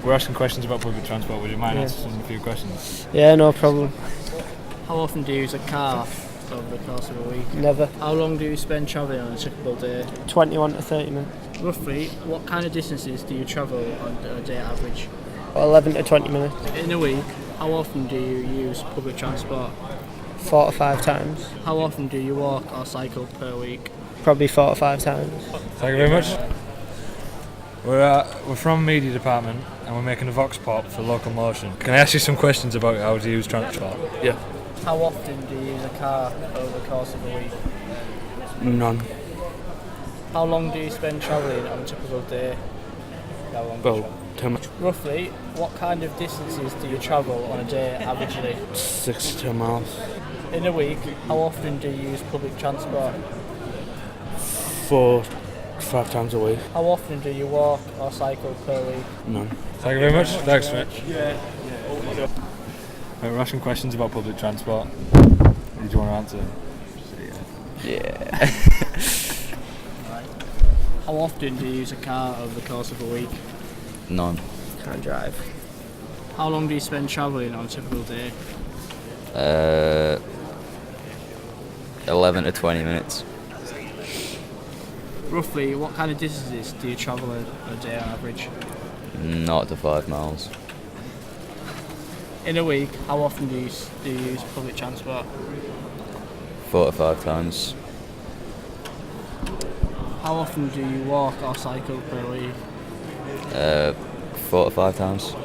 We're asking questions about public transport. Would you mind answering a few questions? Yeah, no problem. How often do you use a car over the course of a week? Never. How long do you spend travelling on a typical day? 21 to 30 minutes. Roughly, what kind of distances do you travel on a day average? 11 to 20 minutes. In a week, how often do you use public transport? 4 to 5 times. How often do you walk or cycle per week? Probably 4 to 5 times. Thank you very much. We're from media department and we're making a vox pop for local motion. Can I ask you some questions about how to use transport? Yeah. How often do you use a car over the course of a week? None. How long do you spend travelling on a typical day? How long? Well, 10 minutes. Roughly, what kind of distances do you travel on a day averagely? 6 to 10 miles. In a week, how often do you use public transport? 4 to 5 times a week. How often do you walk or cycle per week? None. Thank you very much. Thanks, mate. Right, we're asking questions about public transport. Did you want to answer? Yeah. How often do you use a car over the course of a week? None. Can't drive. How long do you spend travelling on a typical day? 11 to 20 minutes. Roughly, what kind of distances do you travel on a day on average? 0 to 5 miles. In a week, how often do you use public transport? 4 to 5 times. How often do you walk or cycle per week? 4 to 5 times.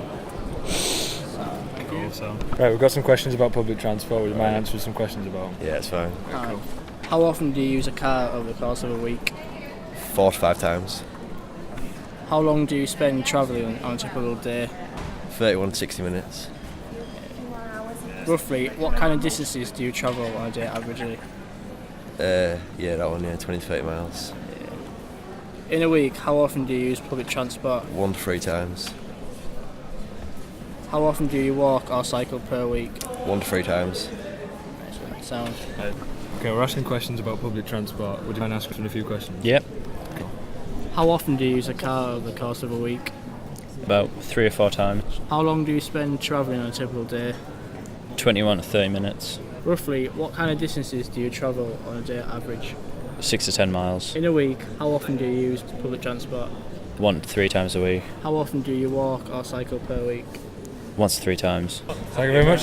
Cool, so. Right, we've got some questions about public transport. Would you mind answering some questions about them? Yeah, it's fine. Cool. How often do you use a car over the course of a week? 4 to 5 times. How long do you spend travelling on a typical day? 31 to 60 minutes. Roughly, what kind of distances do you travel on a day averagely? Yeah, that one, 20 to 30 miles. In a week, how often do you use public transport? 1 to 3 times. How often do you walk or cycle per week? 1 to 3 times. Sound. Okay, we're asking questions about public transport. Would you mind asking a few questions? Yep. How often do you use a car over the course of a week? About 3 or 4 times. How long do you spend travelling on a typical day? 21 to 30 minutes. Roughly, what kind of distances do you travel on a day average? 6 to 10 miles. In a week, how often do you use public transport? 1 to 3 times a week. How often do you walk or cycle per week? 1 to 3 times. Thank you very much.